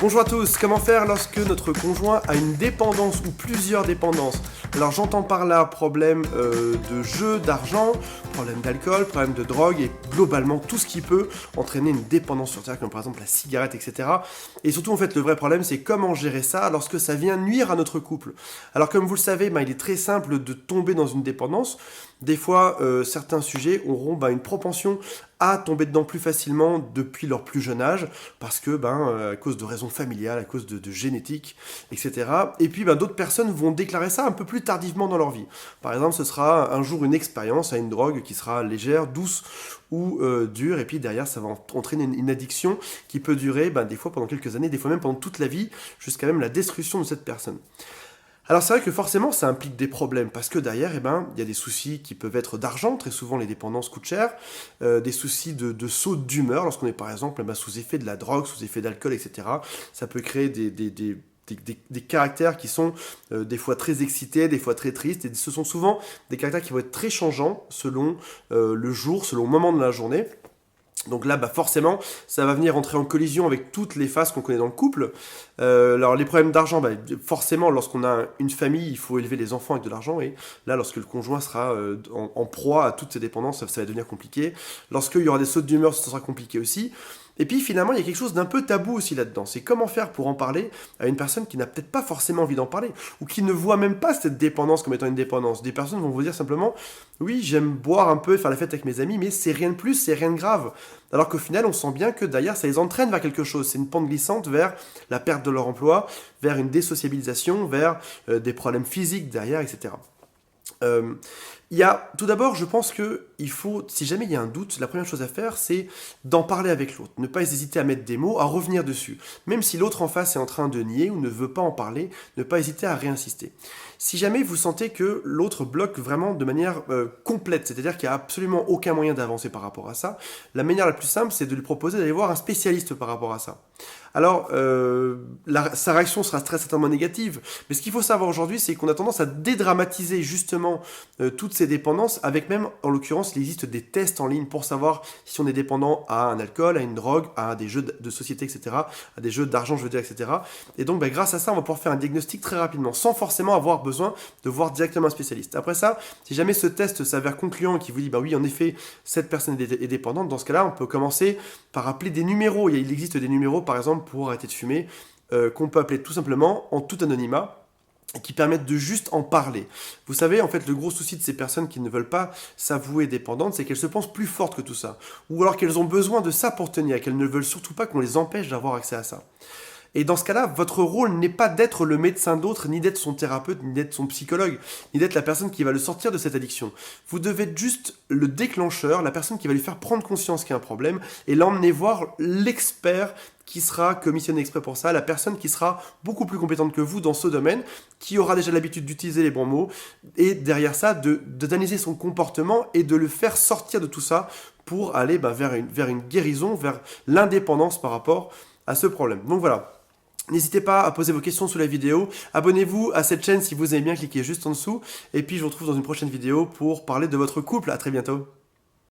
Bonjour à tous, comment faire lorsque notre conjoint a une dépendance ou plusieurs dépendances? Alors j'entends par là problème de jeu, d'argent, problème d'alcool, problème de drogue et globalement tout ce qui peut entraîner une dépendance sur terre comme par exemple la cigarette, etc. Et surtout en fait le vrai problème c'est comment gérer ça lorsque ça vient nuire à notre couple. Alors comme vous le savez, il est très simple de tomber dans une dépendance. Des fois, certains sujets auront une propension à tomber dedans plus facilement depuis leur plus jeune âge, parce que à cause de raisons familiales, à cause de génétique, etc. Et puis d'autres personnes vont déclarer ça un peu plus tardivement dans leur vie. Par exemple, ce sera un jour une expérience à une drogue qui sera légère, douce ou dure, et puis derrière ça va entraîner une addiction qui peut durer des fois pendant quelques années, des fois même pendant toute la vie, jusqu'à même la destruction de cette personne. Alors c'est vrai que forcément ça implique des problèmes parce que derrière il y a des soucis qui peuvent être d'argent, très souvent les dépendances coûtent cher, des soucis de saut d'humeur lorsqu'on est par exemple sous effet de la drogue, sous effet d'alcool, etc. Ça peut créer des caractères qui sont des fois très excités, des fois très tristes, et ce sont souvent des caractères qui vont être très changeants selon le jour, selon le moment de la journée. Donc là, forcément, ça va venir entrer en collision avec toutes les phases qu'on connaît dans le couple. Alors les problèmes d'argent, forcément, lorsqu'on a une famille, il faut élever les enfants avec de l'argent. Et là, lorsque le conjoint sera en proie à toutes ces dépendances, ça va devenir compliqué. Lorsqu'il y aura des sautes d'humeur, ça sera compliqué aussi. Et puis finalement, il y a quelque chose d'un peu tabou aussi là-dedans. C'est comment faire pour en parler à une personne qui n'a peut-être pas forcément envie d'en parler, ou qui ne voit même pas cette dépendance comme étant une dépendance. Des personnes vont vous dire simplement, oui, j'aime boire un peu et faire la fête avec mes amis, mais c'est rien de plus, c'est rien de grave. Alors qu'au final, on sent bien que derrière, ça les entraîne vers quelque chose. C'est une pente glissante vers la perte de leur emploi, vers une désociabilisation, vers des problèmes physiques derrière, etc. Il y a, tout d'abord, je pense que il faut, si jamais il y a un doute, la première chose à faire, c'est d'en parler avec l'autre. Ne pas hésiter à mettre des mots, à revenir dessus. Même si l'autre en face est en train de nier ou ne veut pas en parler, ne pas hésiter à réinsister. Si jamais vous sentez que l'autre bloque vraiment de manière complète, c'est-à-dire qu'il n'y a absolument aucun moyen d'avancer par rapport à ça, la manière la plus simple, c'est de lui proposer d'aller voir un spécialiste par rapport à ça. Alors, sa réaction sera très certainement négative, mais ce qu'il faut savoir aujourd'hui, c'est qu'on a tendance à dédramatiser justement toutes ces dépendances, avec même, en l'occurrence, il existe des tests en ligne pour savoir si on est dépendant à un alcool, à une drogue, à des jeux de société, etc., à des jeux d'argent, je veux dire, etc. Et donc, grâce à ça, on va pouvoir faire un diagnostic très rapidement, sans forcément avoir besoin de voir directement un spécialiste. Après ça, si jamais ce test s'avère concluant et qu'il vous dit, oui, en effet, cette personne est dépendante, dans ce cas-là, on peut commencer par appeler des numéros. Il existe des numéros, par exemple, pour arrêter de fumer, qu'on peut appeler tout simplement en tout anonymat, et qui permettent de juste en parler. Vous savez, en fait, le gros souci de ces personnes qui ne veulent pas s'avouer dépendantes, c'est qu'elles se pensent plus fortes que tout ça. Ou alors qu'elles ont besoin de ça pour tenir, qu'elles ne veulent surtout pas qu'on les empêche d'avoir accès à ça. Et dans ce cas-là, votre rôle n'est pas d'être le médecin d'autre, ni d'être son thérapeute, ni d'être son psychologue, ni d'être la personne qui va le sortir de cette addiction. Vous devez être juste le déclencheur, la personne qui va lui faire prendre conscience qu'il y a un problème, et l'emmener voir l'expert qui sera commissionné exprès pour ça, la personne qui sera beaucoup plus compétente que vous dans ce domaine, qui aura déjà l'habitude d'utiliser les bons mots, et derrière ça, d'analyser son comportement et de le faire sortir de tout ça pour aller vers une guérison, vers l'indépendance par rapport à ce problème. Donc voilà. N'hésitez pas à poser vos questions sous la vidéo. Abonnez-vous à cette chaîne si vous aimez bien, cliquez juste en dessous. Et puis je vous retrouve dans une prochaine vidéo pour parler de votre couple. À très bientôt.